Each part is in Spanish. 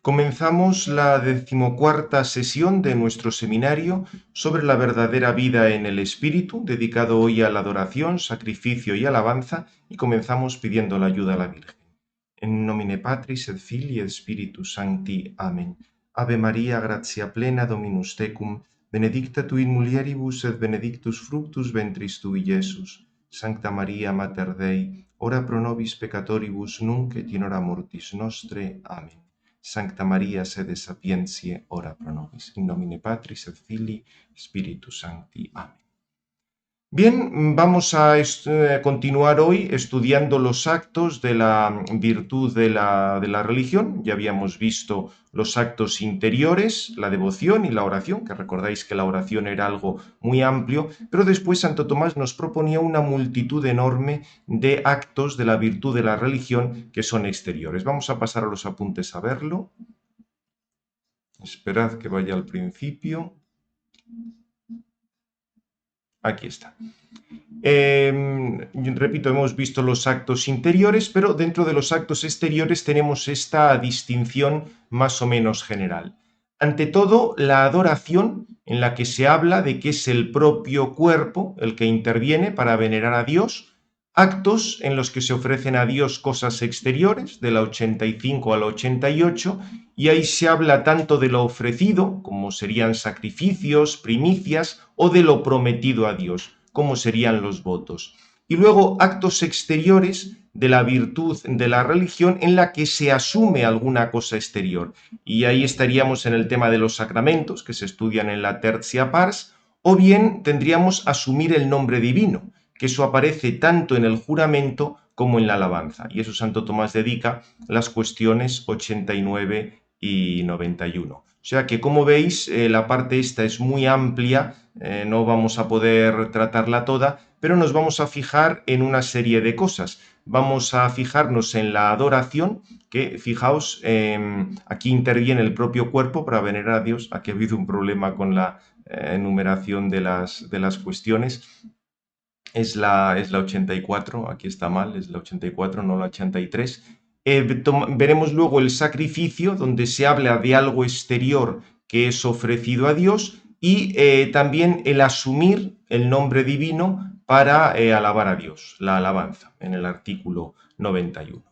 Comenzamos la 14ª sesión de nuestro seminario sobre la verdadera vida en el Espíritu, dedicado hoy a la adoración, sacrificio y alabanza, y comenzamos pidiendo la ayuda a la Virgen. En nomine Patris et Filii et Spiritus Sancti. Amén. Ave María, gratia plena, Dominus tecum, benedicta tu in mulieribus et benedictus fructus ventris tui, Iesus. Sancta Maria, Mater Dei, ora pro nobis peccatoribus, nunc et in hora mortis nostre. Amén. Sancta Maria, sede sapientiae, ora pro nobis. In nomine Patris et Filii, Spiritus Sancti. Amén. Bien, vamos a continuar hoy estudiando los actos de la virtud de la religión. Ya habíamos visto los actos interiores, la devoción y la oración, que recordáis que la oración era algo muy amplio, pero después Santo Tomás nos proponía una multitud enorme de actos de la virtud de la religión que son exteriores. Vamos a pasar a los apuntes a verlo. Esperad que vaya al principio. Aquí está. Repito, hemos visto los actos interiores, pero dentro de los actos exteriores tenemos esta distinción más o menos general. Ante todo, la adoración, en la que se habla de que es el propio cuerpo el que interviene para venerar a Dios, actos en los que se ofrecen a Dios cosas exteriores, de la 85 a la 88, y ahí se habla tanto de lo ofrecido, como serían sacrificios, primicias, o de lo prometido a Dios, como serían los votos. Y luego actos exteriores de la virtud de la religión en la que se asume alguna cosa exterior. Y ahí estaríamos en el tema de los sacramentos, que se estudian en la tercia pars, o bien tendríamos asumir el nombre divino, que eso aparece tanto en el juramento como en la alabanza. Y eso Santo Tomás dedica las cuestiones 89 y 91. O sea que, como veis, la parte esta es muy amplia, no vamos a poder tratarla toda, pero nos vamos a fijar en una serie de cosas. Vamos a fijarnos en la adoración, que fijaos, aquí interviene el propio cuerpo para venerar a Dios. Aquí ha habido un problema con la enumeración de las cuestiones. Es la 84, aquí está mal, es la 84, no la 83. Veremos luego el sacrificio, donde se habla de algo exterior que es ofrecido a Dios, y también el asumir el nombre divino para alabar a Dios, la alabanza, en el artículo 91.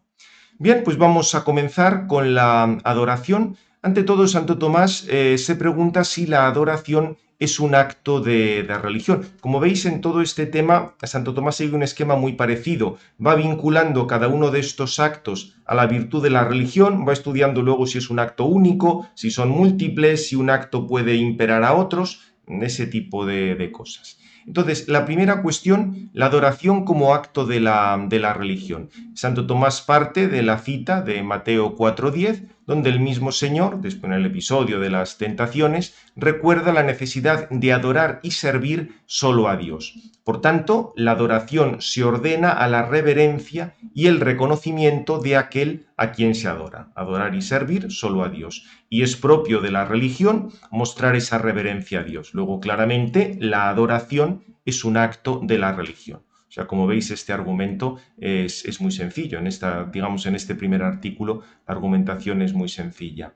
Bien, pues vamos a comenzar con la adoración. Ante todo, Santo Tomás se pregunta si la adoración es un acto de religión. Como veis, en todo este tema, Santo Tomás sigue un esquema muy parecido. Va vinculando cada uno de estos actos a la virtud de la religión, va estudiando luego si es un acto único, si son múltiples, si un acto puede imperar a otros, ese tipo de cosas. Entonces, la primera cuestión, la adoración como acto de la religión. Santo Tomás parte de la cita de Mateo 4:10, donde el mismo Señor, después en el episodio de las tentaciones, recuerda la necesidad de adorar y servir solo a Dios. Por tanto, la adoración se ordena a la reverencia y el reconocimiento de aquel a quien se adora. Adorar y servir solo a Dios. Y es propio de la religión mostrar esa reverencia a Dios. Luego, claramente, la adoración es un acto de la religión. O sea, como veis, este argumento es muy sencillo. En este primer artículo, la argumentación es muy sencilla.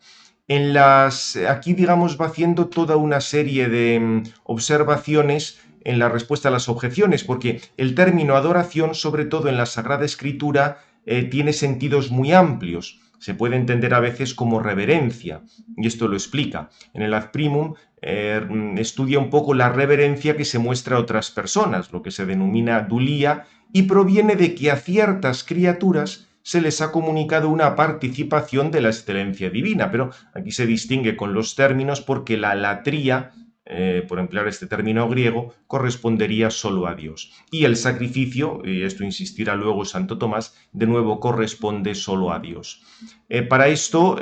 Aquí, digamos, va haciendo toda una serie de observaciones en la respuesta a las objeciones, porque el término adoración, sobre todo en la Sagrada Escritura, tiene sentidos muy amplios. Se puede entender a veces como reverencia, y esto lo explica. En el Ad Primum estudia un poco la reverencia que se muestra a otras personas, lo que se denomina dulía, y proviene de que a ciertas criaturas se les ha comunicado una participación de la excelencia divina, pero aquí se distingue con los términos porque la latría, por emplear este término griego, correspondería solo a Dios. Y el sacrificio, y esto insistirá luego Santo Tomás, de nuevo corresponde solo a Dios. Para esto,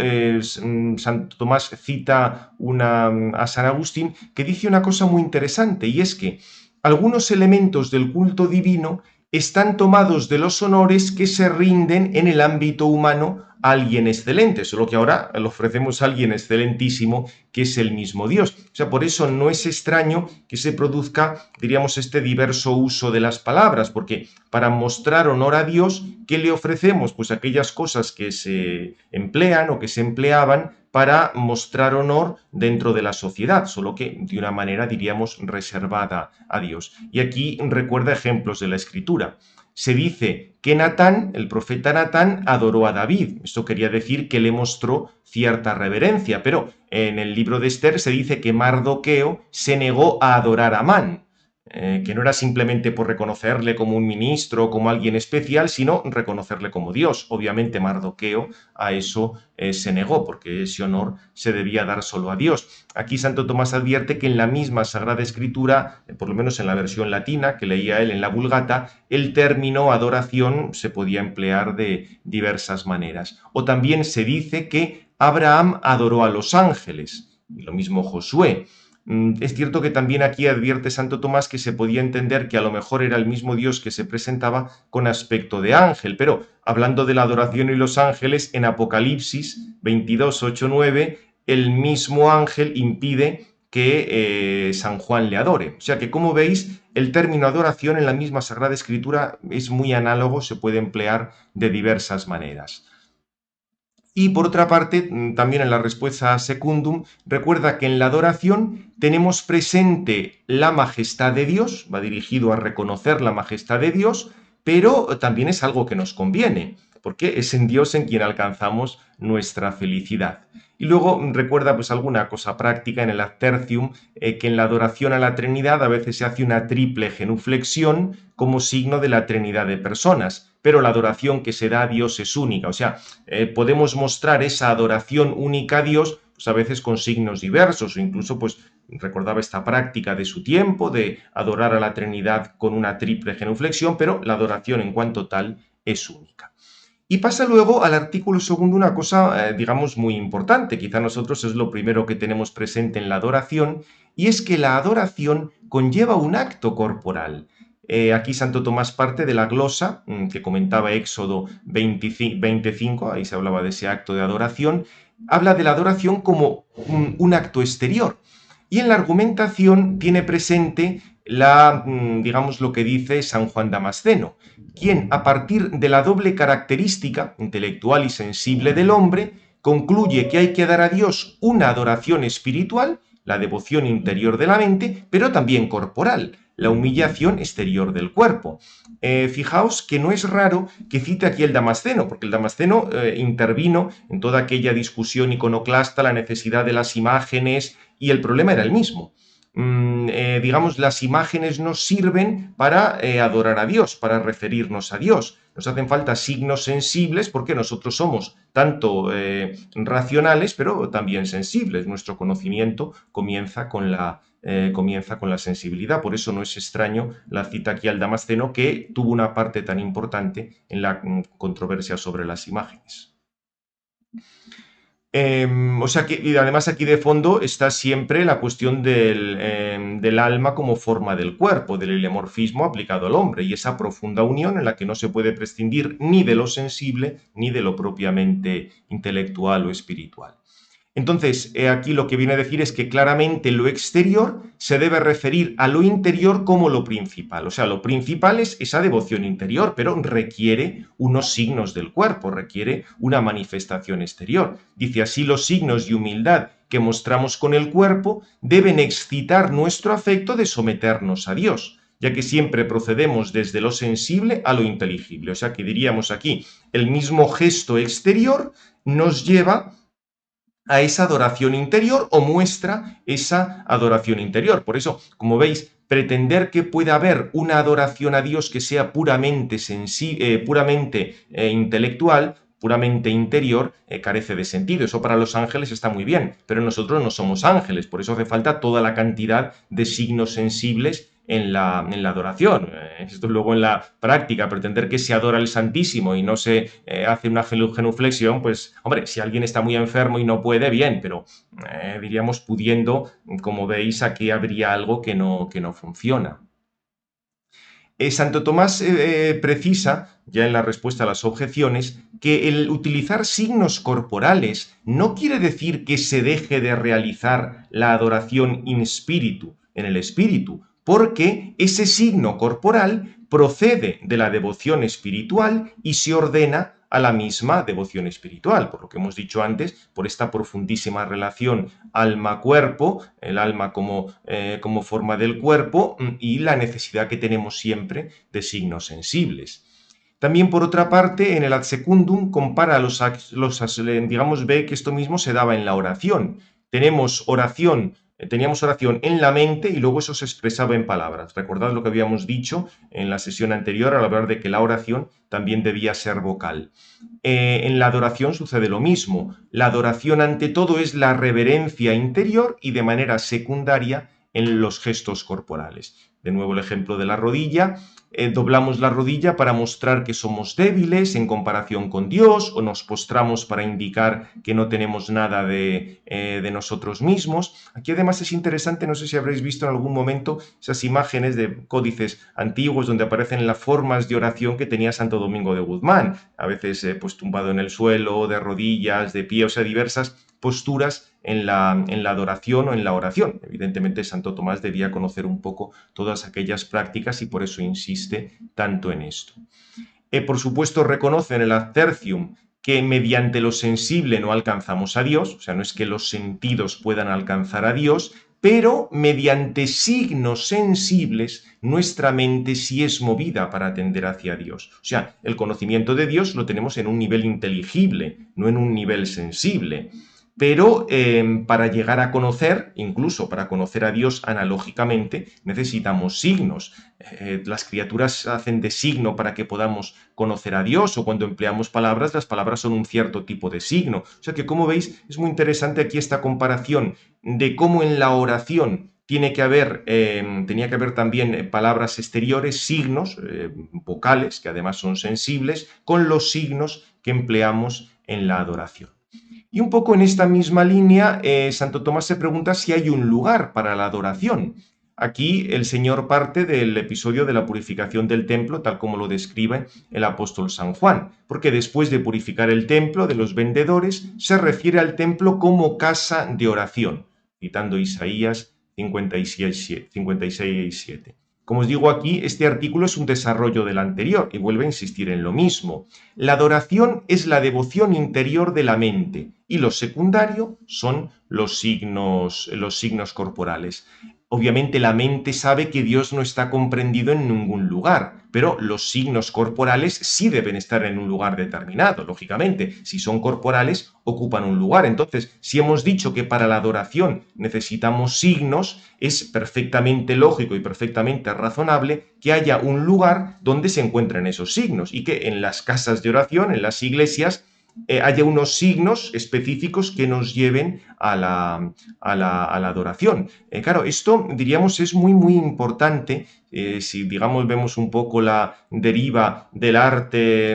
Santo Tomás cita a San Agustín, que dice una cosa muy interesante, y es que algunos elementos del culto divino están tomados de los honores que se rinden en el ámbito humano alguien excelente, solo que ahora le ofrecemos a alguien excelentísimo que es el mismo Dios. O sea, por eso no es extraño que se produzca, diríamos, este diverso uso de las palabras, porque para mostrar honor a Dios, ¿qué le ofrecemos? Pues aquellas cosas que se emplean o que se empleaban para mostrar honor dentro de la sociedad, solo que de una manera, diríamos, reservada a Dios. Y aquí recuerda ejemplos de la Escritura. Se dice que Natán, el profeta Natán, adoró a David. Esto quería decir que le mostró cierta reverencia, pero en el libro de Esther se dice que Mardoqueo se negó a adorar a Amán, que no era simplemente por reconocerle como un ministro o como alguien especial, sino reconocerle como Dios. Obviamente Mardoqueo a eso se negó, porque ese honor se debía dar solo a Dios. Aquí Santo Tomás advierte que en la misma Sagrada Escritura, por lo menos en la versión latina que leía él en la Vulgata, el término adoración se podía emplear de diversas maneras. O también se dice que Abraham adoró a los ángeles, y lo mismo Josué. Es cierto que también aquí advierte Santo Tomás que se podía entender que a lo mejor era el mismo Dios que se presentaba con aspecto de ángel, pero hablando de la adoración y los ángeles, en Apocalipsis 22, 8, 9, el mismo ángel impide que San Juan le adore. O sea que, como veis, el término adoración en la misma Sagrada Escritura es muy análogo, se puede emplear de diversas maneras. Y por otra parte, también en la respuesta secundum, recuerda que en la adoración tenemos presente la majestad de Dios, va dirigido a reconocer la majestad de Dios, pero también es algo que nos conviene, porque es en Dios en quien alcanzamos nuestra felicidad. Y luego recuerda pues alguna cosa práctica en el ad tertium, que en la adoración a la Trinidad a veces se hace una triple genuflexión como signo de la Trinidad de personas, pero la adoración que se da a Dios es única, o sea, podemos mostrar esa adoración única a Dios pues a veces con signos diversos o incluso pues recordaba esta práctica de su tiempo de adorar a la Trinidad con una triple genuflexión, pero la adoración en cuanto tal es única. Y pasa luego al artículo segundo una cosa, digamos, muy importante, quizá nosotros es lo primero que tenemos presente en la adoración, y es que la adoración conlleva un acto corporal. Aquí Santo Tomás parte de la glosa que comentaba Éxodo 25, ahí se hablaba de ese acto de adoración, habla de la adoración como un acto exterior. Y en la argumentación tiene presente digamos, lo que dice San Juan Damasceno, quien, a partir de la doble característica intelectual y sensible del hombre, concluye que hay que dar a Dios una adoración espiritual, la devoción interior de la mente, pero también corporal, la humillación exterior del cuerpo. Fijaos que no es raro que cite aquí el Damasceno, porque el Damasceno intervino en toda aquella discusión iconoclasta, la necesidad de las imágenes, y el problema era el mismo. Digamos, las imágenes nos sirven para adorar a Dios, para referirnos a Dios. Nos hacen falta signos sensibles porque nosotros somos tanto racionales, pero también sensibles. Nuestro conocimiento comienza con la sensibilidad. Por eso no es extraño la cita aquí al Damasceno, que tuvo una parte tan importante en la controversia sobre las imágenes. O sea que, y además aquí de fondo está siempre la cuestión del alma como forma del cuerpo, del heliomorfismo aplicado al hombre, y esa profunda unión en la que no se puede prescindir ni de lo sensible ni de lo propiamente intelectual o espiritual. Entonces, aquí lo que viene a decir es que claramente lo exterior se debe referir a lo interior como lo principal. O sea, lo principal es esa devoción interior, pero requiere unos signos del cuerpo, requiere una manifestación exterior. Dice así, los signos de humildad que mostramos con el cuerpo deben excitar nuestro afecto de someternos a Dios, ya que siempre procedemos desde lo sensible a lo inteligible. O sea, que diríamos aquí, el mismo gesto exterior nos lleva a esa adoración interior o muestra esa adoración interior. Por eso, como veis, pretender que pueda haber una adoración a Dios que sea puramente, intelectual, puramente interior, carece de sentido. Eso para los ángeles está muy bien, pero nosotros no somos ángeles, por eso hace falta toda la cantidad de signos sensibles en la adoración. Esto luego en la práctica, pretender que se adora al Santísimo y no se hace una genuflexión, pues, hombre, si alguien está muy enfermo y no puede, bien, pero diríamos pudiendo, como veis, aquí habría algo que no funciona. Santo Tomás precisa, ya en la respuesta a las objeciones, que el utilizar signos corporales no quiere decir que se deje de realizar la adoración in spiritu, en el espíritu, porque ese signo corporal procede de la devoción espiritual y se ordena a la misma devoción espiritual, por lo que hemos dicho antes, por esta profundísima relación alma-cuerpo, el alma como forma del cuerpo y la necesidad que tenemos siempre de signos sensibles. También, por otra parte, en el ad secundum compara digamos, ve que esto mismo se daba en la oración. Teníamos oración en la mente y luego eso se expresaba en palabras. Recordad lo que habíamos dicho en la sesión anterior al hablar de que la oración también debía ser vocal. En la adoración sucede lo mismo. La adoración ante todo es la reverencia interior y de manera secundaria en los gestos corporales. De nuevo el ejemplo de la rodilla. Doblamos la rodilla para mostrar que somos débiles en comparación con Dios, o nos postramos para indicar que no tenemos nada de nosotros mismos. Aquí además es interesante, no sé si habréis visto en algún momento esas imágenes de códices antiguos donde aparecen las formas de oración que tenía Santo Domingo de Guzmán, a veces pues tumbado en el suelo, de rodillas, de pie, o sea, diversas posturas en la adoración o en la oración. Evidentemente, Santo Tomás debía conocer un poco todas aquellas prácticas y por eso insiste tanto en esto. Por supuesto, reconoce en el ad tertium que mediante lo sensible no alcanzamos a Dios, o sea, no es que los sentidos puedan alcanzar a Dios, pero mediante signos sensibles nuestra mente sí es movida para atender hacia Dios. O sea, el conocimiento de Dios lo tenemos en un nivel inteligible, no en un nivel sensible. Pero para llegar a conocer, incluso para conocer a Dios analógicamente, necesitamos signos. Las criaturas hacen de signo para que podamos conocer a Dios, o cuando empleamos palabras, las palabras son un cierto tipo de signo. O sea que, como veis, es muy interesante aquí esta comparación de cómo en la oración tenía que haber también palabras exteriores, signos vocales, que además son sensibles, con los signos que empleamos en la adoración. Y un poco en esta misma línea, Santo Tomás se pregunta si hay un lugar para la adoración. Aquí el Señor parte del episodio de la purificación del templo, tal como lo describe el apóstol San Juan, porque después de purificar el templo de los vendedores, se refiere al templo como casa de oración, citando Isaías 56:7. Como os digo aquí, este artículo es un desarrollo del anterior y vuelve a insistir en lo mismo. La adoración es la devoción interior de la mente y lo secundario son los signos corporales. Obviamente la mente sabe que Dios no está comprendido en ningún lugar, pero los signos corporales sí deben estar en un lugar determinado, lógicamente. Si son corporales, ocupan un lugar. Entonces, si hemos dicho que para la adoración necesitamos signos, es perfectamente lógico y perfectamente razonable que haya un lugar donde se encuentren esos signos y que en las casas de oración, en las iglesias, haya unos signos específicos que nos lleven a la adoración. Claro, esto diríamos es muy muy importante. Si digamos vemos un poco la deriva del arte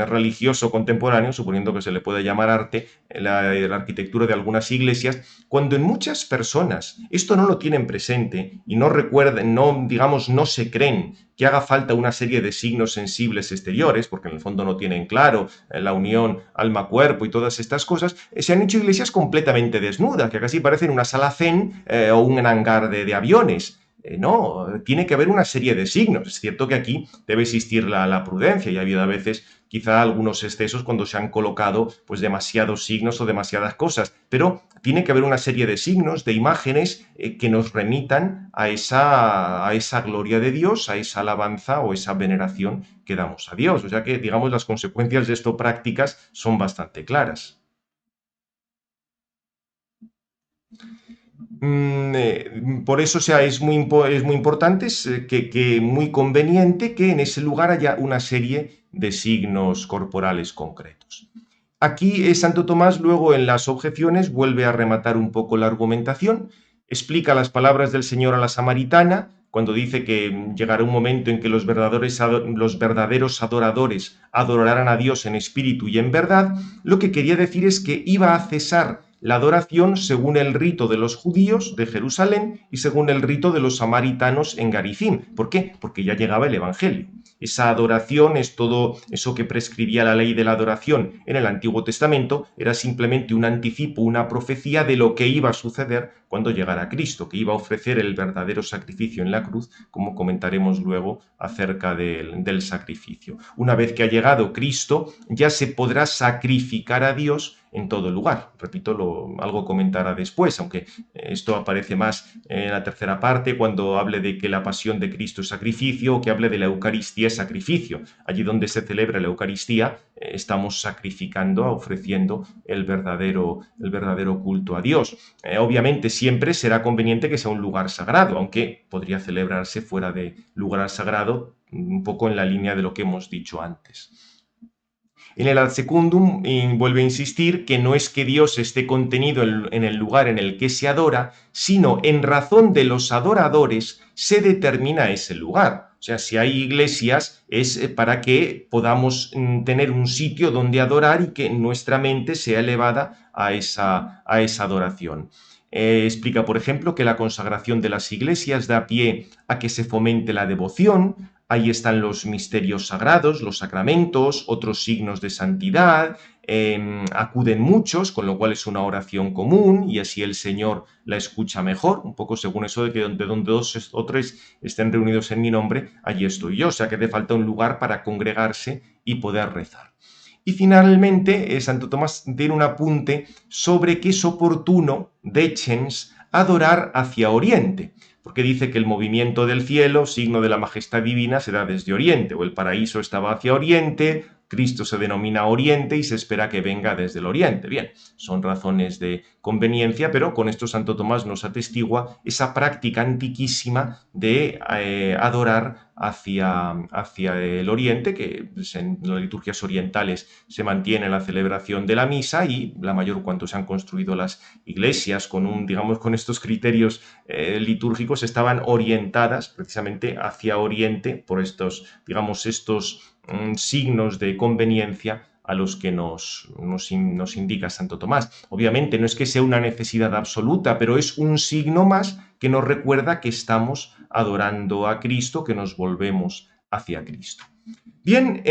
religioso contemporáneo, suponiendo que se le puede llamar arte, la arquitectura de algunas iglesias, cuando en muchas personas esto no lo tienen presente y no recuerden, no se creen que haga falta una serie de signos sensibles exteriores, porque en el fondo no tienen claro la unión alma-cuerpo y todas estas cosas, se han hecho iglesias completamente desnudas, que casi parecen una sala zen o un hangar de aviones. No, tiene que haber una serie de signos. Es cierto que aquí debe existir la prudencia y ha habido a veces quizá algunos excesos cuando se han colocado pues demasiados signos o demasiadas cosas, pero tiene que haber una serie de signos, de imágenes que nos remitan a esa gloria de Dios, a esa alabanza o esa veneración que damos a Dios. O sea que, digamos, las consecuencias de esto prácticas son bastante claras. Por eso, o sea, es muy importante, muy conveniente que en ese lugar haya una serie de signos corporales concretos. Aquí Santo Tomás luego en las objeciones vuelve a rematar un poco la argumentación, explica las palabras del Señor a la samaritana, cuando dice que llegará un momento en que los verdaderos adoradores adorarán a Dios en espíritu y en verdad. Lo que quería decir es que iba a cesar la adoración según el rito de los judíos de Jerusalén y según el rito de los samaritanos en Garizim. ¿Por qué? Porque ya llegaba el Evangelio. Esa adoración es todo eso que prescribía la ley de la adoración en el Antiguo Testamento, era simplemente un anticipo, una profecía de lo que iba a suceder cuando llegara Cristo, que iba a ofrecer el verdadero sacrificio en la cruz, como comentaremos luego acerca del sacrificio. Una vez que ha llegado Cristo, ya se podrá sacrificar a Dios en todo lugar. Repito, algo comentará después, aunque esto aparece más en la tercera parte, cuando hable de que la pasión de Cristo es sacrificio, o que hable de la Eucaristía es sacrificio. Allí donde se celebra la Eucaristía, estamos sacrificando, ofreciendo el verdadero culto a Dios. Obviamente siempre será conveniente que sea un lugar sagrado, aunque podría celebrarse fuera de lugar sagrado, un poco en la línea de lo que hemos dicho antes. En el ad secundum vuelve a insistir que no es que Dios esté contenido en el lugar en el que se adora, sino en razón de los adoradores se determina ese lugar. O sea, si hay iglesias es para que podamos tener un sitio donde adorar y que nuestra mente sea elevada a esa adoración. Explica, por ejemplo, que la consagración de las iglesias da pie a que se fomente la devoción. Ahí están los misterios sagrados, los sacramentos, otros signos de santidad, acuden muchos, con lo cual es una oración común y así el Señor la escucha mejor, un poco según eso de que donde dos o tres estén reunidos en mi nombre, allí estoy yo, o sea que hace falta un lugar para congregarse y poder rezar. Y finalmente, Santo Tomás tiene un apunte sobre que es oportuno, decens, adorar hacia Oriente, porque dice que el movimiento del cielo, signo de la majestad divina, se da desde Oriente, o el paraíso estaba hacia Oriente, Cristo se denomina Oriente y se espera que venga desde el Oriente. Bien, son razones de conveniencia, pero con esto Santo Tomás nos atestigua esa práctica antiquísima de adorar hacia el Oriente, que pues, en las liturgias orientales se mantiene la celebración de la misa y la mayor cuanto se han construido las iglesias con estos criterios litúrgicos estaban orientadas precisamente hacia Oriente por estos signos de conveniencia a los que nos indica Santo Tomás. Obviamente no es que sea una necesidad absoluta, pero es un signo más que nos recuerda que estamos adorando a Cristo, que nos volvemos hacia Cristo. Bien,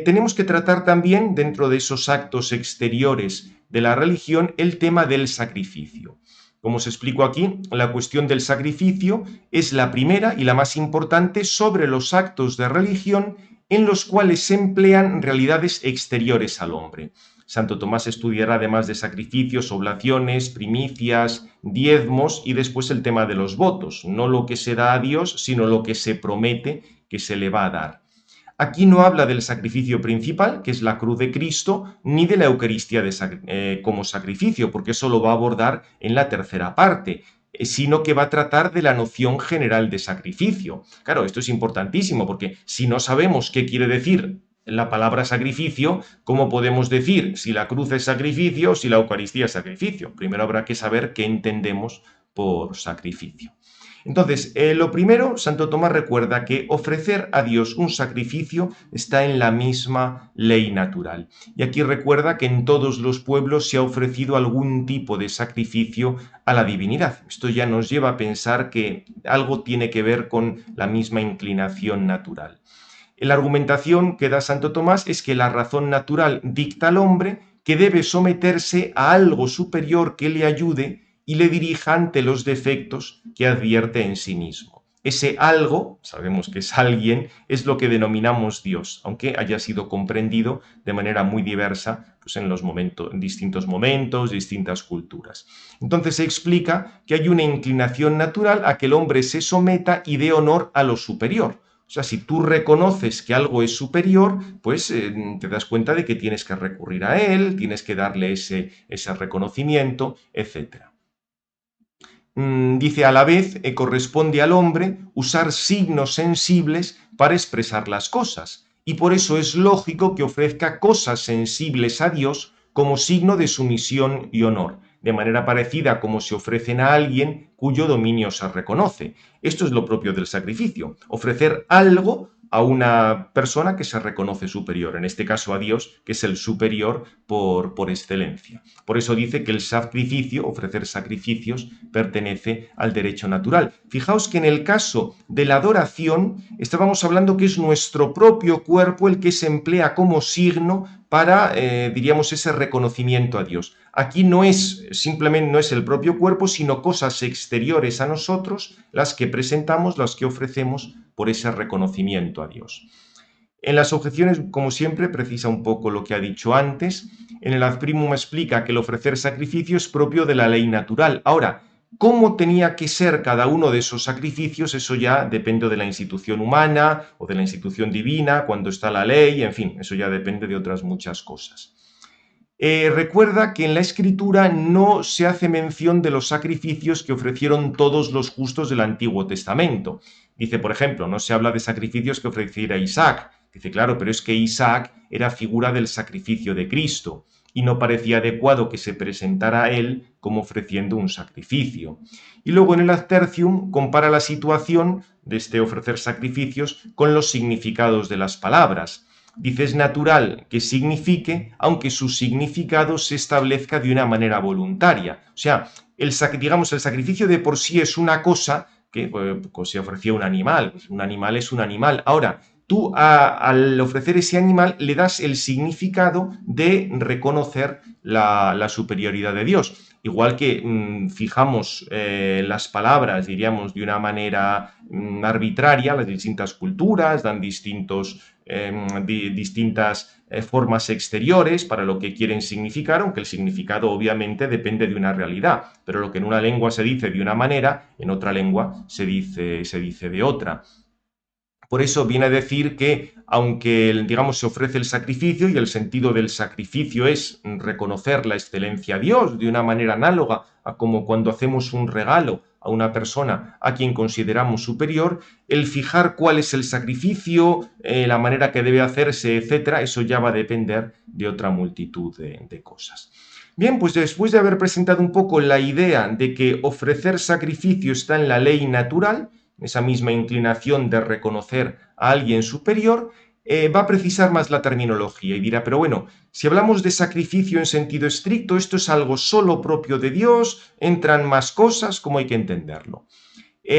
tenemos que tratar también, dentro de esos actos exteriores de la religión, el tema del sacrificio. Como os explico aquí, la cuestión del sacrificio es la primera y la más importante sobre los actos de religión en los cuales se emplean realidades exteriores al hombre. Santo Tomás estudiará además de sacrificios, oblaciones, primicias, diezmos y después el tema de los votos, no lo que se da a Dios, sino lo que se promete que se le va a dar. Aquí no habla del sacrificio principal, que es la cruz de Cristo, ni de la Eucaristía como sacrificio, porque eso lo va a abordar en la tercera parte, sino que va a tratar de la noción general de sacrificio. Claro, esto es importantísimo, porque si no sabemos qué quiere decir la palabra sacrificio, ¿cómo podemos decir si la cruz es sacrificio o si la Eucaristía es sacrificio? Primero habrá que saber qué entendemos por sacrificio. Entonces, lo primero, Santo Tomás recuerda que ofrecer a Dios un sacrificio está en la misma ley natural. Y aquí recuerda que en todos los pueblos se ha ofrecido algún tipo de sacrificio a la divinidad. Esto ya nos lleva a pensar que algo tiene que ver con la misma inclinación natural. La argumentación que da Santo Tomás es que la razón natural dicta al hombre que debe someterse a algo superior que le ayude y le dirija ante los defectos que advierte en sí mismo. Ese algo, sabemos que es alguien, es lo que denominamos Dios, aunque haya sido comprendido de manera muy diversa pues en distintos momentos, distintas culturas. Entonces se explica que hay una inclinación natural a que el hombre se someta y dé honor a lo superior. O sea, si tú reconoces que algo es superior, pues te das cuenta de que tienes que recurrir a él, tienes que darle ese reconocimiento, etc. Dice a la vez, corresponde al hombre usar signos sensibles para expresar las cosas, y por eso es lógico que ofrezca cosas sensibles a Dios como signo de sumisión y honor, de manera parecida como se ofrecen a alguien cuyo dominio se reconoce. Esto es lo propio del sacrificio, ofrecer algo a una persona que se reconoce superior, en este caso a Dios, que es el superior por excelencia. Por eso dice que el sacrificio, ofrecer sacrificios, pertenece al derecho natural. Fijaos que en el caso de la adoración estábamos hablando que es nuestro propio cuerpo el que se emplea como signo para, diríamos, ese reconocimiento a Dios. Aquí no es simplemente no es el propio cuerpo, sino cosas exteriores a nosotros, las que presentamos, las que ofrecemos por ese reconocimiento a Dios. En las objeciones, como siempre, precisa un poco lo que ha dicho antes. En el ad primum explica que el ofrecer sacrificio es propio de la ley natural. Ahora, ¿cómo tenía que ser cada uno de esos sacrificios? Eso ya depende de la institución humana o de la institución divina, cuando está la ley, en fin, eso ya depende de otras muchas cosas. Recuerda que en la Escritura no se hace mención de los sacrificios que ofrecieron todos los justos del Antiguo Testamento. Dice, por ejemplo, no se habla de sacrificios que ofreciera Isaac. Dice, claro, pero es que Isaac era figura del sacrificio de Cristo y no parecía adecuado que se presentara a él como ofreciendo un sacrificio. Y luego en el Ad Tertium compara la situación de este ofrecer sacrificios con los significados de las palabras. Dice, es natural que signifique, aunque su significado se establezca de una manera voluntaria. O sea, digamos, el sacrificio de por sí es una cosa que pues, se ofrecía un animal. Un animal es un animal. Ahora, tú al ofrecer ese animal le das el significado de reconocer la superioridad de Dios. Igual que fijamos las palabras, diríamos, de una manera arbitraria, las distintas culturas dan distintas formas exteriores para lo que quieren significar, aunque el significado obviamente depende de una realidad, pero lo que en una lengua se dice de una manera, en otra lengua se dice de otra. Por eso viene a decir que, aunque digamos se ofrece el sacrificio y el sentido del sacrificio es reconocer la excelencia a Dios de una manera análoga a como cuando hacemos un regalo a una persona a quien consideramos superior, el fijar cuál es el sacrificio, la manera que debe hacerse, etcétera, eso ya va a depender de otra multitud de cosas. Bien, pues después de haber presentado un poco la idea de que ofrecer sacrificio está en la ley natural, esa misma inclinación de reconocer a alguien superior, va a precisar más la terminología y dirá, pero bueno, si hablamos de sacrificio en sentido estricto, esto es algo solo propio de Dios, entran más cosas, ¿cómo hay que entenderlo?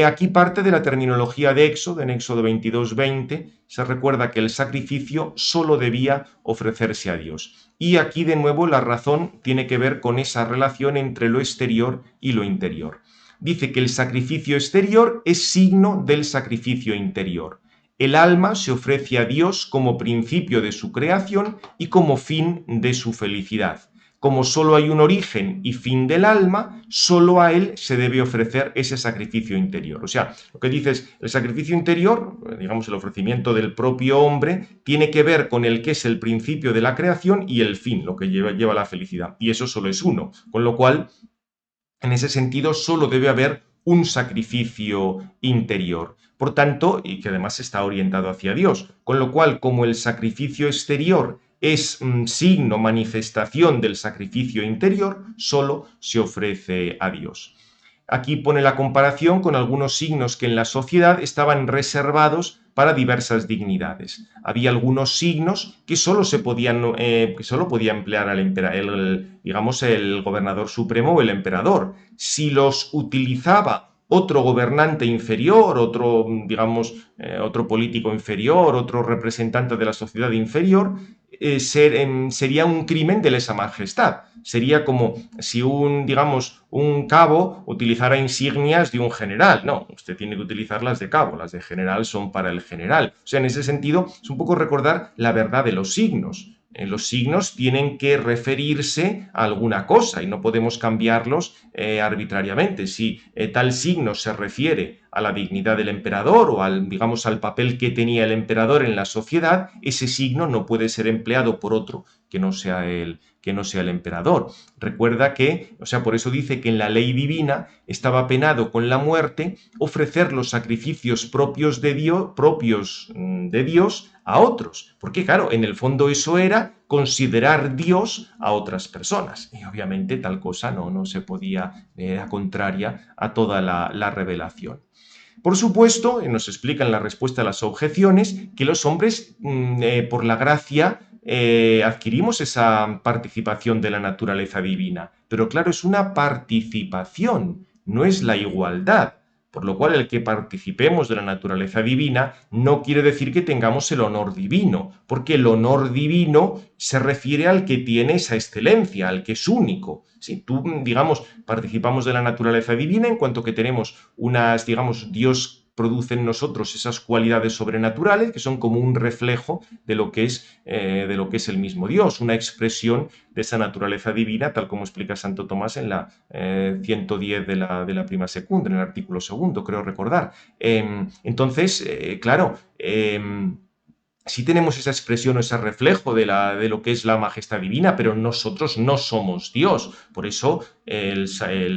Aquí parte de la terminología de Éxodo, en Éxodo 22:20, se recuerda que el sacrificio solo debía ofrecerse a Dios. Y aquí de nuevo la razón tiene que ver con esa relación entre lo exterior y lo interior. Dice que el sacrificio exterior es signo del sacrificio interior. El alma se ofrece a Dios como principio de su creación y como fin de su felicidad. Como solo hay un origen y fin del alma, solo a él se debe ofrecer ese sacrificio interior. O sea, lo que dice es, el sacrificio interior, digamos el ofrecimiento del propio hombre, tiene que ver con el que es el principio de la creación y el fin, lo que lleva la felicidad. Y eso solo es uno. Con lo cual, en ese sentido, solo debe haber un sacrificio interior. Por tanto, y que además está orientado hacia Dios. Con lo cual, como el sacrificio exterior es signo, manifestación del sacrificio interior, solo se ofrece a Dios. Aquí pone la comparación con algunos signos que en la sociedad estaban reservados para diversas dignidades. Había algunos signos que solo podía emplear digamos, el gobernador supremo o el emperador. Si los utilizaba otro gobernante inferior, digamos, otro político inferior, otro representante de la sociedad inferior, sería un crimen de lesa majestad. Sería como si digamos, un cabo utilizara insignias de un general. No, usted tiene que utilizar las de cabo, las de general son para el general. O sea, en ese sentido, es un poco recordar la verdad de los signos. Los signos tienen que referirse a alguna cosa y no podemos cambiarlos arbitrariamente. Si tal signo se refiere a la dignidad del emperador o digamos, al papel que tenía el emperador en la sociedad, ese signo no puede ser empleado por otro que no sea el emperador. Recuerda que, o sea, por eso dice que en la ley divina estaba penado con la muerte ofrecer los sacrificios propios de Dios a otros. Porque claro, en el fondo eso era considerar Dios a otras personas. Y obviamente tal cosa no se podía, era contraria a toda la revelación. Por supuesto, nos explica en la respuesta a las objeciones que los hombres, por la gracia, adquirimos esa participación de la naturaleza divina. Pero claro, es una participación, no es la igualdad. Por lo cual, el que participemos de la naturaleza divina no quiere decir que tengamos el honor divino, porque el honor divino se refiere al que tiene esa excelencia, al que es único. Si tú, digamos, participamos de la naturaleza divina en cuanto que tenemos unas, digamos, Dios produce en nosotros esas cualidades sobrenaturales que son como un reflejo de lo que es el mismo Dios, una expresión de esa naturaleza divina, tal como explica Santo Tomás en la 110 de la prima secunda, en el artículo segundo, creo recordar. Entonces, claro, sí tenemos esa expresión o ese reflejo de lo que es la majestad divina, pero nosotros no somos Dios. Por eso el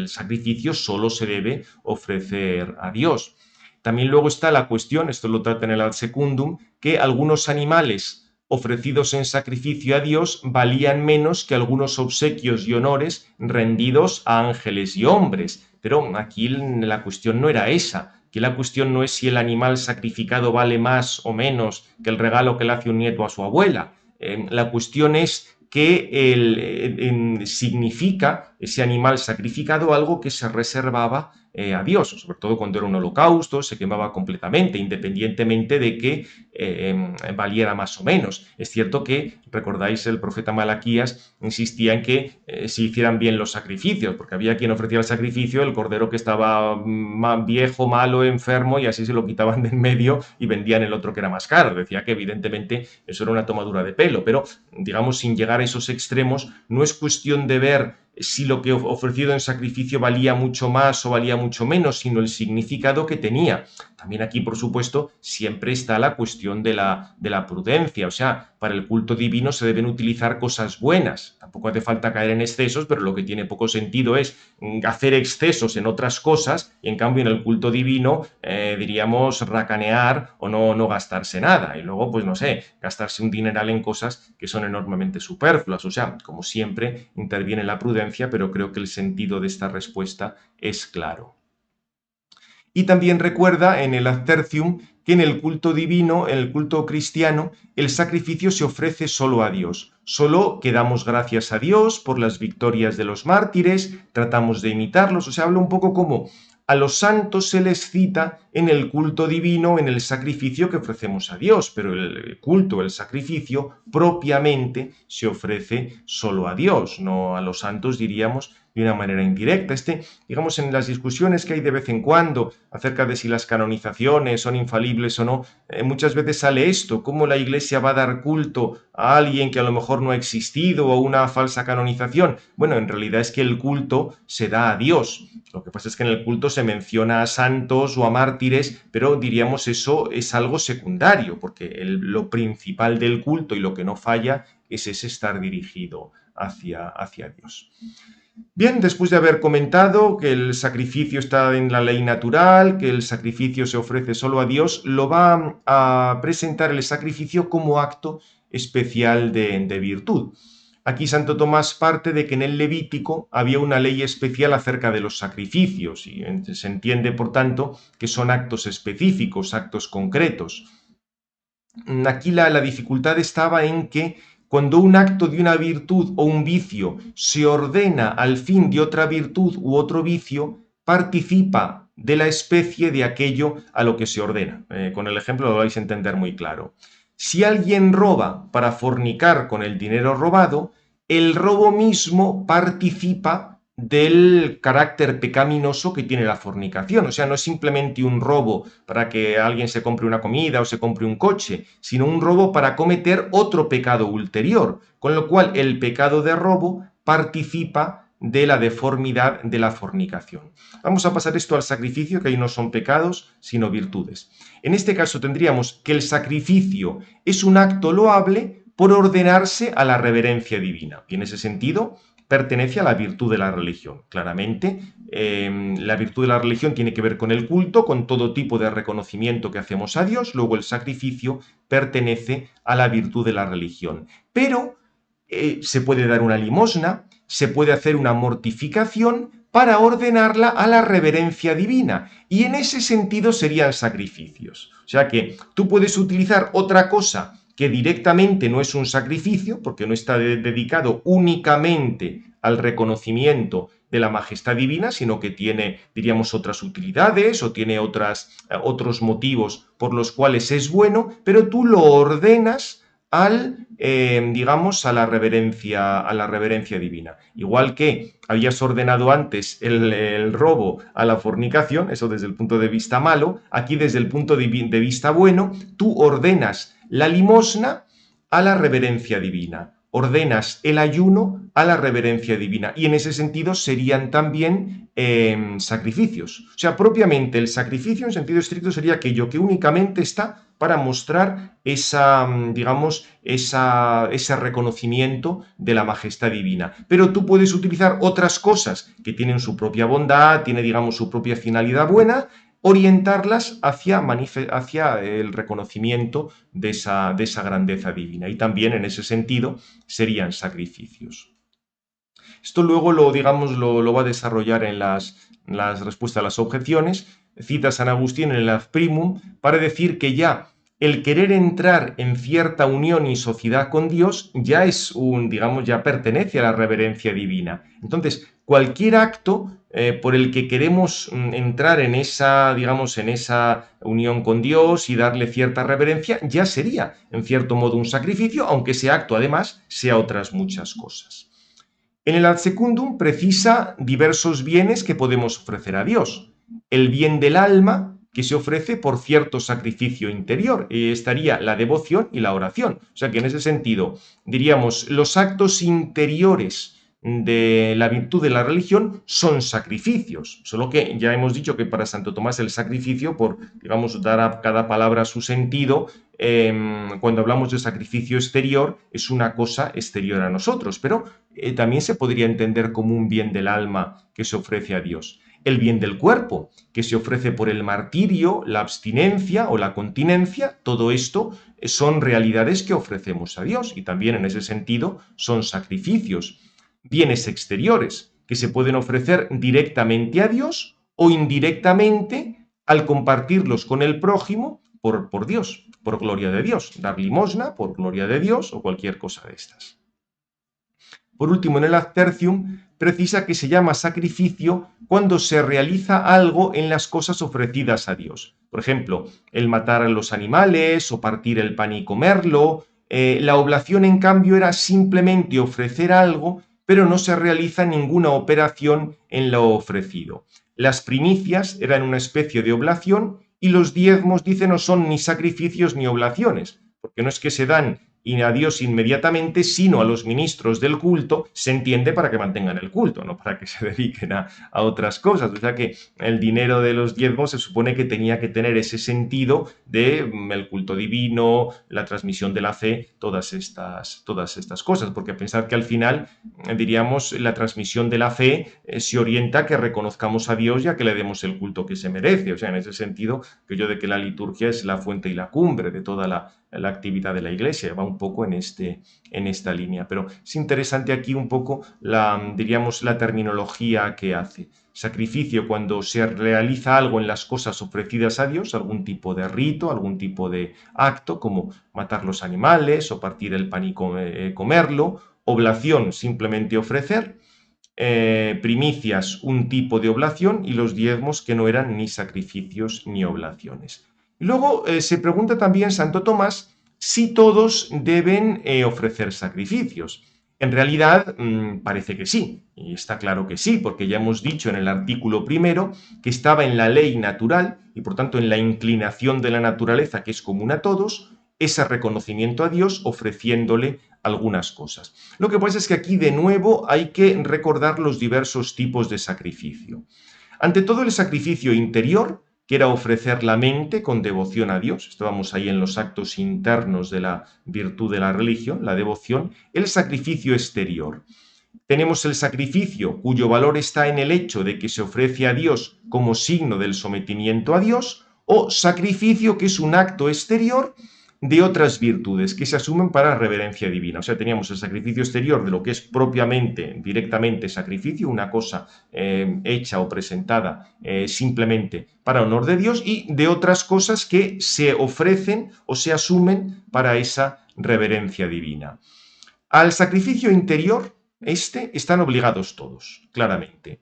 sacrificio solo se debe ofrecer a Dios. También luego está la cuestión, esto lo trata en el Ad Secundum, que algunos animales ofrecidos en sacrificio a Dios valían menos que algunos obsequios y honores rendidos a ángeles y hombres. Pero aquí la cuestión no era esa, que la cuestión no es si el animal sacrificado vale más o menos que el regalo que le hace un nieto a su abuela. La cuestión es que significa ese animal sacrificado algo que se reservaba a Dios, sobre todo cuando era un holocausto, se quemaba completamente, independientemente de que valiera más o menos. Es cierto que, recordáis, el profeta Malaquías insistía en que se hicieran bien los sacrificios, porque había quien ofrecía el sacrificio, el cordero que estaba viejo, malo, enfermo, y así se lo quitaban de en medio y vendían el otro que era más caro. Decía que evidentemente eso era una tomadura de pelo, pero digamos, sin llegar a esos extremos, no es cuestión de ver si lo que ofrecido en sacrificio valía mucho más o valía mucho menos, sino el significado que tenía. También aquí, por supuesto, siempre está la cuestión de la prudencia, o sea, para el culto divino se deben utilizar cosas buenas. Tampoco hace falta caer en excesos, pero lo que tiene poco sentido es hacer excesos en otras cosas y en cambio en el culto divino diríamos racanear o no gastarse nada. Y luego, pues no sé, gastarse un dineral en cosas que son enormemente superfluas. O sea, como siempre, interviene la prudencia, pero creo que el sentido de esta respuesta es claro. Y también recuerda en el Ad Tertium que en el culto divino, en el culto cristiano, el sacrificio se ofrece solo a Dios. Solo que damos gracias a Dios por las victorias de los mártires, tratamos de imitarlos, o sea, habla un poco como a los santos se les cita en el culto divino, en el sacrificio que ofrecemos a Dios, pero el culto, el sacrificio, propiamente se ofrece solo a Dios, no a los santos, diríamos, de una manera indirecta. Digamos, en las discusiones que hay de vez en cuando acerca de si las canonizaciones son infalibles o no, muchas veces sale esto, cómo la Iglesia va a dar culto a alguien que a lo mejor no ha existido o una falsa canonización. Bueno, en realidad es que el culto se da a Dios. Lo que pasa es que en el culto se menciona a santos o a mártires, pero diríamos eso es algo secundario, porque lo principal del culto y lo que no falla es ese estar dirigido hacia Dios. Bien, después de haber comentado que el sacrificio está en la ley natural, que el sacrificio se ofrece solo a Dios, lo va a presentar el sacrificio como acto especial de virtud. Aquí Santo Tomás parte de que en el Levítico había una ley especial acerca de los sacrificios y se entiende, por tanto, que son actos específicos, actos concretos. Aquí la dificultad estaba en que cuando un acto de una virtud o un vicio se ordena al fin de otra virtud u otro vicio, participa de la especie de aquello a lo que se ordena. Con el ejemplo lo vais a entender muy claro. Si alguien roba para fornicar con el dinero robado, el robo mismo participa del carácter pecaminoso que tiene la fornicación. O sea, no es simplemente un robo para que alguien se compre una comida o se compre un coche, sino un robo para cometer otro pecado ulterior, con lo cual el pecado de robo participa de la deformidad de la fornicación. Vamos a pasar esto al sacrificio, que ahí no son pecados, sino virtudes. En este caso tendríamos que el sacrificio es un acto loable por ordenarse a la reverencia divina. Y en ese sentido pertenece a la virtud de la religión. Claramente, la virtud de la religión tiene que ver con el culto, con todo tipo de reconocimiento que hacemos a Dios, luego el sacrificio pertenece a la virtud de la religión. Pero se puede dar una limosna, se puede hacer una mortificación para ordenarla a la reverencia divina, y en ese sentido serían sacrificios. O sea que tú puedes utilizar otra cosa que directamente no es un sacrificio, porque no está dedicado únicamente al reconocimiento de la majestad divina, sino que tiene, diríamos, otras utilidades o tiene otros motivos por los cuales es bueno, pero tú lo ordenas digamos, a la reverencia divina. Igual que habías ordenado antes el robo a la fornicación, eso desde el punto de vista malo, aquí desde el punto de vista bueno, tú ordenas la limosna a la reverencia divina, ordenas el ayuno a la reverencia divina, y en ese sentido serían también sacrificios. O sea, propiamente el sacrificio en sentido estricto sería aquello que únicamente está para mostrar digamos, ese reconocimiento de la majestad divina. Pero tú puedes utilizar otras cosas que tienen su propia bondad, tiene, digamos, su propia finalidad buena, orientarlas hacia el reconocimiento de esa grandeza divina. Y también en ese sentido serían sacrificios. Esto luego lo va a desarrollar en las respuestas a las objeciones. Cita a San Agustín en el Ad Primum para decir que ya el querer entrar en cierta unión y sociedad con Dios ya ya pertenece a la reverencia divina. Entonces, cualquier acto por el que queremos entrar en esa unión con Dios y darle cierta reverencia, ya sería, en cierto modo, un sacrificio, aunque ese acto, además, sea otras muchas cosas. En el Ad Secundum precisa diversos bienes que podemos ofrecer a Dios. El bien del alma, que se ofrece por cierto sacrificio interior, estaría la devoción y la oración. O sea que en ese sentido, diríamos, los actos interiores de la virtud de la religión son sacrificios, solo que ya hemos dicho que para Santo Tomás el sacrificio, por, digamos, dar a cada palabra su sentido, cuando hablamos de sacrificio exterior, es una cosa exterior a nosotros, pero también se podría entender como un bien del alma que se ofrece a Dios. El bien del cuerpo, que se ofrece por el martirio, la abstinencia o la continencia, todo esto son realidades que ofrecemos a Dios y también en ese sentido son sacrificios. Bienes exteriores, que se pueden ofrecer directamente a Dios o indirectamente al compartirlos con el prójimo por Dios, por gloria de Dios, dar limosna por gloria de Dios o cualquier cosa de estas. Por último, en el Ad Tertium precisa que se llama sacrificio cuando se realiza algo en las cosas ofrecidas a Dios. Por ejemplo, el matar a los animales o partir el pan y comerlo. La oblación, en cambio, era simplemente ofrecer algo, pero no se realiza ninguna operación en lo ofrecido. Las primicias eran una especie de oblación y los diezmos, dice, no son ni sacrificios ni oblaciones, porque no es que se dan a Dios inmediatamente, sino a los ministros del culto, se entiende, para que mantengan el culto, no para que se dediquen a otras cosas. O sea que el dinero de los diezmos se supone que tenía que tener ese sentido de el culto divino, la transmisión de la fe, todas estas cosas, porque pensar que al final, diríamos, la transmisión de la fe se orienta a que reconozcamos a Dios y a que le demos el culto que se merece. O sea, en ese sentido, que yo de que la liturgia es la fuente y la cumbre de toda la actividad de la Iglesia, va un poco en esta línea, pero es interesante aquí un poco diríamos, la terminología que hace. Sacrificio cuando se realiza algo en las cosas ofrecidas a Dios, algún tipo de rito, algún tipo de acto, como matar los animales o partir el pan y comerlo. Oblación, simplemente ofrecer. Primicias, un tipo de oblación, y los diezmos, que no eran ni sacrificios ni oblaciones. Y luego se pregunta también Santo Tomás si todos deben ofrecer sacrificios. En realidad parece que sí, y está claro que sí, porque ya hemos dicho en el artículo primero que estaba en la ley natural y por tanto en la inclinación de la naturaleza, que es común a todos, ese reconocimiento a Dios ofreciéndole algunas cosas. Lo que pasa es que aquí de nuevo hay que recordar los diversos tipos de sacrificio. Ante todo, el sacrificio interior, que era ofrecer la mente con devoción a Dios. Estábamos ahí en los actos internos de la virtud de la religión, la devoción. El sacrificio exterior. Tenemos el sacrificio cuyo valor está en el hecho de que se ofrece a Dios como signo del sometimiento a Dios, o sacrificio que es un acto exterior de otras virtudes que se asumen para reverencia divina. O sea, teníamos el sacrificio exterior de lo que es propiamente, directamente sacrificio, una cosa hecha o presentada simplemente para honor de Dios, y de otras cosas que se ofrecen o se asumen para esa reverencia divina. Al sacrificio interior, están obligados todos, claramente.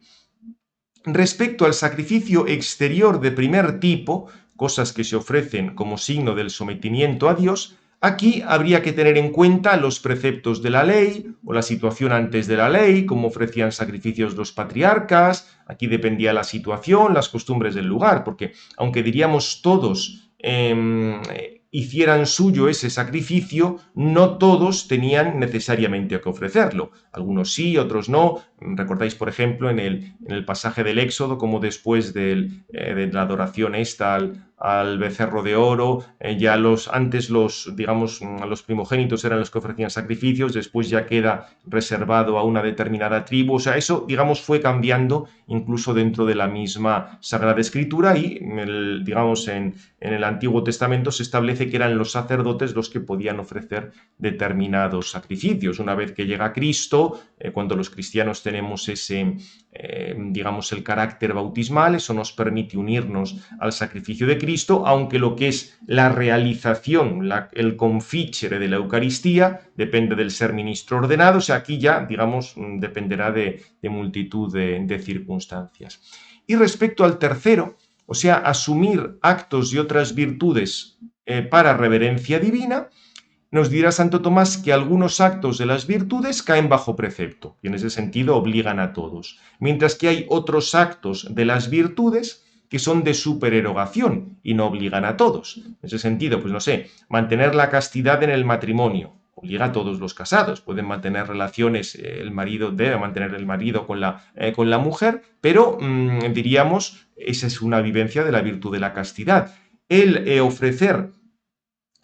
Respecto al sacrificio exterior de primer tipo, cosas que se ofrecen como signo del sometimiento a Dios, aquí habría que tener en cuenta los preceptos de la ley o la situación antes de la ley, cómo ofrecían sacrificios los patriarcas, aquí dependía la situación, las costumbres del lugar, porque aunque diríamos todos hicieran suyo ese sacrificio, no todos tenían necesariamente que ofrecerlo. Algunos sí, otros no. Recordáis, por ejemplo, en el pasaje del Éxodo, como después de la adoración al becerro de oro, ya antes los primogénitos eran los que ofrecían sacrificios, después ya queda reservado a una determinada tribu. O sea, eso, fue cambiando incluso dentro de la misma Sagrada Escritura, y en el Antiguo Testamento se establece que eran los sacerdotes los que podían ofrecer determinados sacrificios. Una vez que llega Cristo, cuando los cristianos tenemos el carácter bautismal, eso nos permite unirnos al sacrificio de Cristo, aunque lo que es la realización, el confíchere de la Eucaristía, depende del ser ministro ordenado. O sea, aquí ya, dependerá de multitud de circunstancias. Y respecto al tercero, o sea, asumir actos y otras virtudes para reverencia divina, nos dirá Santo Tomás que algunos actos de las virtudes caen bajo precepto, y en ese sentido obligan a todos, mientras que hay otros actos de las virtudes que son de supererogación y no obligan a todos. En ese sentido, mantener la castidad en el matrimonio obliga a todos los casados. Pueden mantener relaciones, el marido debe mantener el marido con la mujer, pero diríamos, esa es una vivencia de la virtud de la castidad. El ofrecer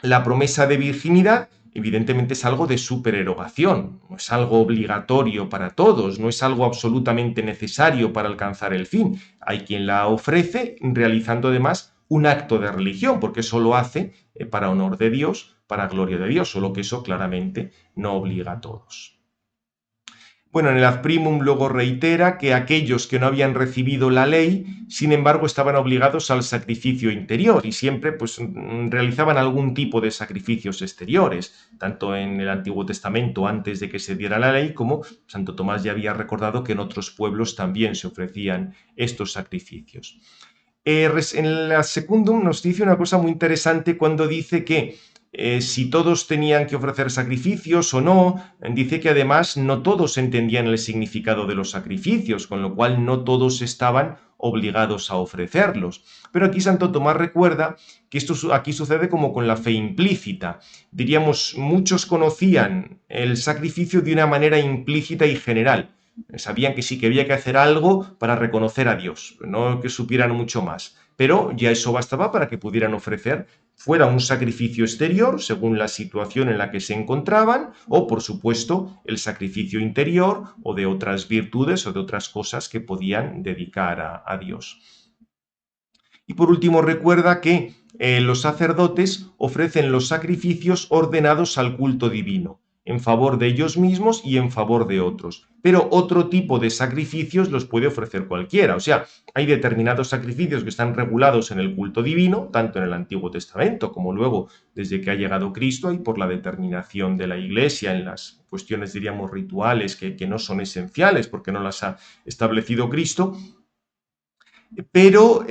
la promesa de virginidad, evidentemente, es algo de supererogación, no es algo obligatorio para todos, no es algo absolutamente necesario para alcanzar el fin. Hay quien la ofrece realizando además un acto de religión, porque eso lo hace para honor de Dios, para gloria de Dios, solo que eso claramente no obliga a todos. Bueno, en el Ad Primum luego reitera que aquellos que no habían recibido la ley, sin embargo, estaban obligados al sacrificio interior, y siempre realizaban algún tipo de sacrificios exteriores, tanto en el Antiguo Testamento antes de que se diera la ley, como Santo Tomás ya había recordado que en otros pueblos también se ofrecían estos sacrificios. En la Secundum nos dice una cosa muy interesante cuando dice que si todos tenían que ofrecer sacrificios o no. Dice que además no todos entendían el significado de los sacrificios, con lo cual no todos estaban obligados a ofrecerlos. Pero aquí Santo Tomás recuerda que esto aquí sucede como con la fe implícita. Diríamos, muchos conocían el sacrificio de una manera implícita y general. Sabían que sí, que había que hacer algo para reconocer a Dios, no que supieran mucho más, pero ya eso bastaba para que pudieran ofrecer, fuera un sacrificio exterior según la situación en la que se encontraban, o por supuesto el sacrificio interior o de otras virtudes o de otras cosas que podían dedicar a Dios. Y por último recuerda que los sacerdotes ofrecen los sacrificios ordenados al culto divino, en favor de ellos mismos y en favor de otros. Pero otro tipo de sacrificios los puede ofrecer cualquiera. O sea, hay determinados sacrificios que están regulados en el culto divino, tanto en el Antiguo Testamento como luego, desde que ha llegado Cristo, y por la determinación de la Iglesia en las cuestiones, diríamos, rituales que no son esenciales porque no las ha establecido Cristo. Pero,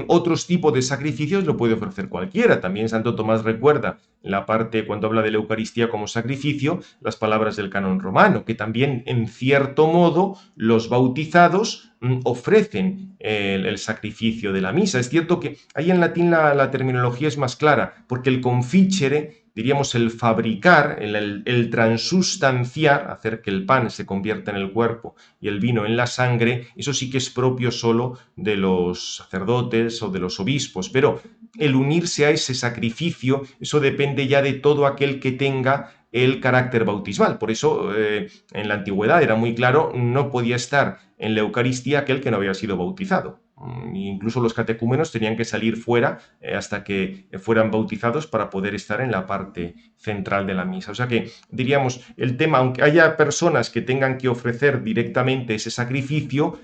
otros tipos de sacrificios lo puede ofrecer cualquiera. También Santo Tomás recuerda en la parte cuando habla de la Eucaristía como sacrificio, las palabras del canon romano, que también en cierto modo los bautizados ofrecen el sacrificio de la misa. Es cierto que ahí en latín la terminología es más clara, porque el confícere, diríamos el fabricar, el transustanciar, hacer que el pan se convierta en el cuerpo y el vino en la sangre, eso sí que es propio solo de los sacerdotes o de los obispos, pero el unirse a ese sacrificio, eso depende ya de todo aquel que tenga el carácter bautismal. Por eso en la antigüedad era muy claro, no podía estar en la Eucaristía aquel que no había sido bautizado. Incluso los catecúmenos tenían que salir fuera hasta que fueran bautizados para poder estar en la parte central de la misa. O sea que, diríamos, el tema, aunque haya personas que tengan que ofrecer directamente ese sacrificio,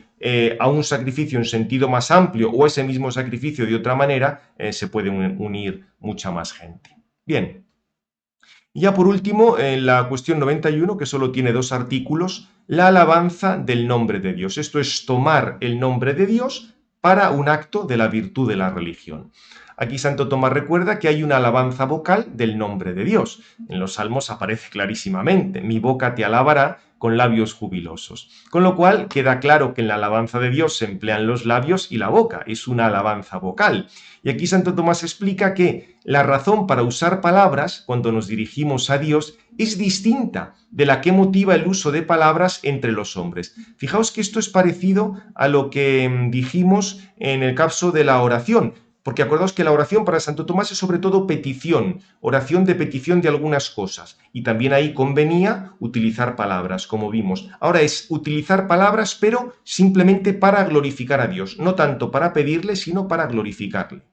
a un sacrificio en sentido más amplio o ese mismo sacrificio de otra manera, se puede unir mucha más gente. Bien. Ya por último, en la cuestión 91, que solo tiene 2 artículos, la alabanza del nombre de Dios. Esto es tomar el nombre de Dios para un acto de la virtud de la religión. Aquí Santo Tomás recuerda que hay una alabanza vocal del nombre de Dios. En los Salmos aparece clarísimamente: mi boca te alabará con labios jubilosos. Con lo cual queda claro que en la alabanza de Dios se emplean los labios y la boca, es una alabanza vocal. Y aquí Santo Tomás explica que la razón para usar palabras cuando nos dirigimos a Dios es distinta de la que motiva el uso de palabras entre los hombres. Fijaos que esto es parecido a lo que dijimos en el caso de la oración. Porque acordaos que la oración para Santo Tomás es sobre todo petición, oración de petición de algunas cosas. Y también ahí convenía utilizar palabras, como vimos. Ahora es utilizar palabras, pero simplemente para glorificar a Dios. No tanto para pedirle, sino para glorificarle.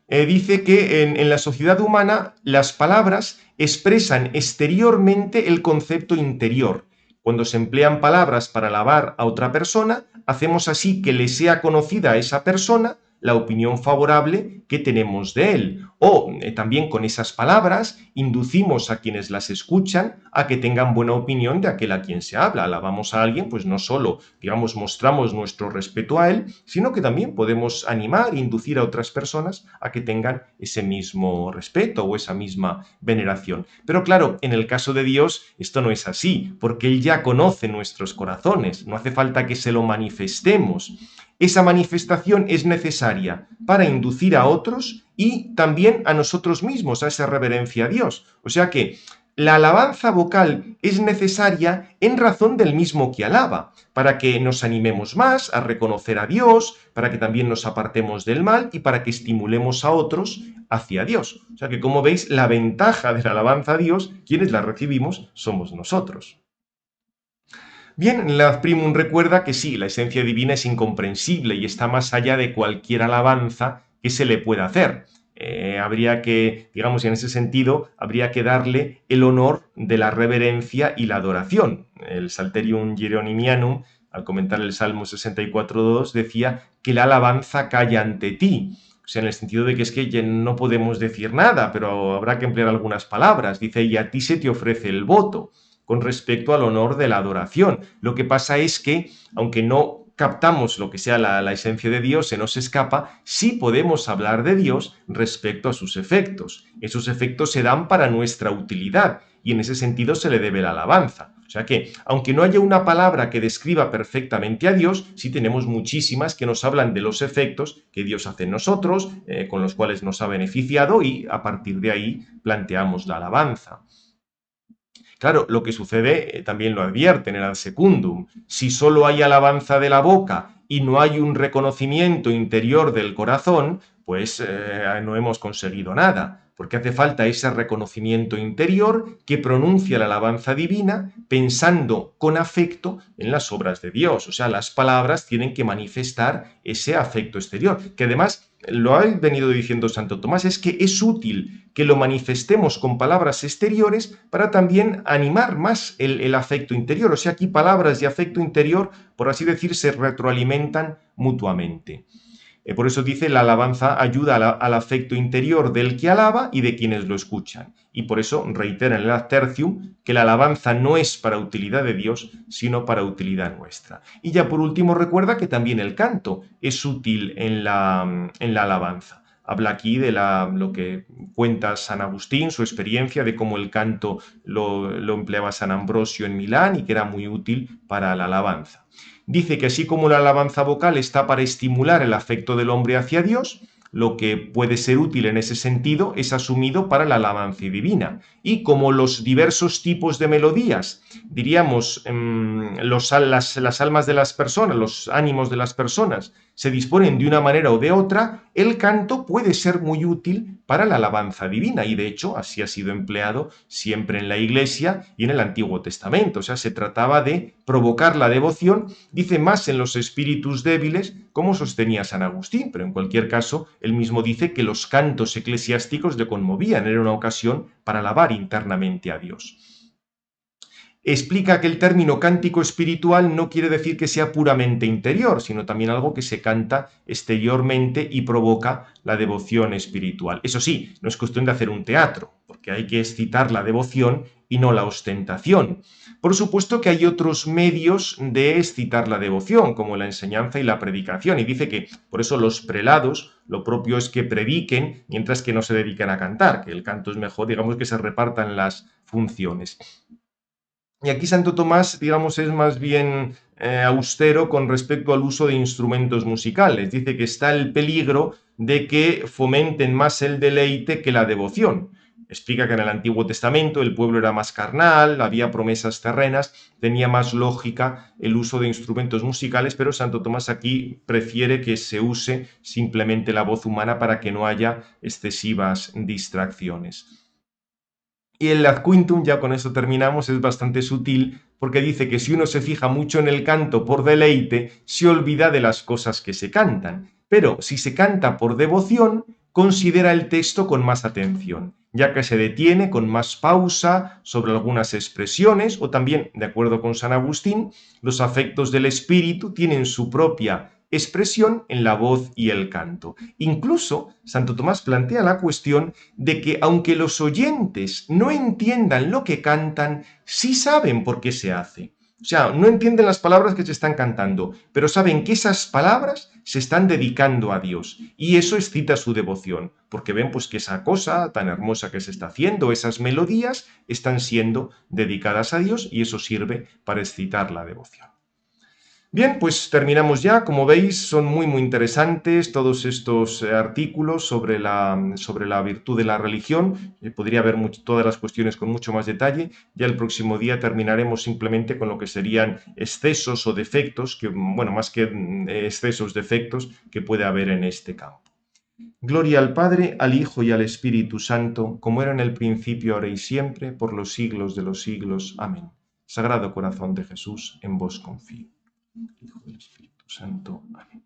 Dice que en la sociedad humana las palabras expresan exteriormente el concepto interior. Cuando se emplean palabras para alabar a otra persona, hacemos así que le sea conocida a esa persona la opinión favorable que tenemos de él. O también con esas palabras inducimos a quienes las escuchan a que tengan buena opinión de aquel a quien se habla. Alabamos a alguien, pues no solo, digamos, mostramos nuestro respeto a él, sino que también podemos animar e inducir a otras personas a que tengan ese mismo respeto o esa misma veneración. Pero claro, en el caso de Dios esto no es así, porque Él ya conoce nuestros corazones, no hace falta que se lo manifestemos. Esa manifestación es necesaria para inducir a otros y también a nosotros mismos a esa reverencia a Dios. O sea que la alabanza vocal es necesaria en razón del mismo que alaba, para que nos animemos más a reconocer a Dios, para que también nos apartemos del mal y para que estimulemos a otros hacia Dios. O sea que, como veis, la ventaja de la alabanza a Dios, quienes la recibimos, somos nosotros. Bien, la Primum recuerda que sí, la esencia divina es incomprensible y está más allá de cualquier alabanza que se le pueda hacer. Habría que, digamos, en ese sentido, habría que darle el honor de la reverencia y la adoración. El Psalterium Hieronymianum, al comentar el Salmo 64.2, decía que la alabanza calla ante ti. O sea, en el sentido de que es que ya no podemos decir nada, pero habrá que emplear algunas palabras. Dice, y a ti se te ofrece el voto con respecto al honor de la adoración. Lo que pasa es que, aunque no captamos lo que sea la esencia de Dios, se nos escapa, sí podemos hablar de Dios respecto a sus efectos. Esos efectos se dan para nuestra utilidad y en ese sentido se le debe la alabanza. O sea que, aunque no haya una palabra que describa perfectamente a Dios, sí tenemos muchísimas que nos hablan de los efectos que Dios hace en nosotros, con los cuales nos ha beneficiado y a partir de ahí planteamos la alabanza. Claro, lo que sucede también lo advierte en el ad secundum. Si solo hay alabanza de la boca y no hay un reconocimiento interior del corazón, pues no hemos conseguido nada, porque hace falta ese reconocimiento interior que pronuncia la alabanza divina pensando con afecto en las obras de Dios. O sea, las palabras tienen que manifestar ese afecto exterior, que además lo ha venido diciendo Santo Tomás, es que es útil que lo manifestemos con palabras exteriores para también animar más el afecto interior. O sea, aquí palabras y afecto interior, por así decir, se retroalimentan mutuamente. Por eso dice, la alabanza ayuda al afecto interior del que alaba y de quienes lo escuchan. Y por eso reitera en el Ad Tertium que la alabanza no es para utilidad de Dios, sino para utilidad nuestra. Y ya por último recuerda que también el canto es útil en la alabanza. Habla aquí de lo que cuenta San Agustín, su experiencia de cómo el canto lo empleaba San Ambrosio en Milán y que era muy útil para la alabanza. Dice que así como la alabanza vocal está para estimular el afecto del hombre hacia Dios, lo que puede ser útil en ese sentido es asumido para la alabanza divina. Y como los diversos tipos de melodías, diríamos, las almas de las personas, los ánimos de las personas, se disponen de una manera o de otra, el canto puede ser muy útil para la alabanza divina y de hecho así ha sido empleado siempre en la Iglesia y en el Antiguo Testamento. O sea, se trataba de provocar la devoción, dice más en los espíritus débiles, como sostenía San Agustín, pero en cualquier caso, él mismo dice que los cantos eclesiásticos le conmovían, era una ocasión para alabar internamente a Dios. Explica que el término cántico espiritual no quiere decir que sea puramente interior, sino también algo que se canta exteriormente y provoca la devoción espiritual. Eso sí, no es cuestión de hacer un teatro, porque hay que excitar la devoción y no la ostentación. Por supuesto que hay otros medios de excitar la devoción, como la enseñanza y la predicación, y dice que por eso los prelados lo propio es que prediquen mientras que no se dediquen a cantar, que el canto es mejor, digamos que se repartan las funciones. Y aquí Santo Tomás, digamos, es más bien austero con respecto al uso de instrumentos musicales. Dice que está el peligro de que fomenten más el deleite que la devoción. Explica que en el Antiguo Testamento el pueblo era más carnal, había promesas terrenas, tenía más lógica el uso de instrumentos musicales, pero Santo Tomás aquí prefiere que se use simplemente la voz humana para que no haya excesivas distracciones. Y el Ad Quintum, ya con eso terminamos, es bastante sutil porque dice que si uno se fija mucho en el canto por deleite, se olvida de las cosas que se cantan. Pero si se canta por devoción, considera el texto con más atención, ya que se detiene con más pausa sobre algunas expresiones o también, de acuerdo con San Agustín, los afectos del espíritu tienen su propia expresión en la voz y el canto. Incluso Santo Tomás plantea la cuestión de que aunque los oyentes no entiendan lo que cantan, sí saben por qué se hace. O sea, no entienden las palabras que se están cantando, pero saben que esas palabras se están dedicando a Dios y eso excita su devoción, porque ven pues que esa cosa tan hermosa que se está haciendo, esas melodías, están siendo dedicadas a Dios y eso sirve para excitar la devoción. Bien, pues terminamos ya. Como veis, son muy interesantes todos estos artículos sobre la virtud de la religión. Podría haber todas las cuestiones con mucho más detalle. Ya el próximo día terminaremos simplemente con lo que serían excesos o defectos, que, bueno, más que excesos, defectos que puede haber en este campo. Gloria al Padre, al Hijo y al Espíritu Santo, como era en el principio, ahora y siempre, por los siglos de los siglos. Amén. Sagrado corazón de Jesús, en vos confío. Hijo del Espíritu Santo. Amén.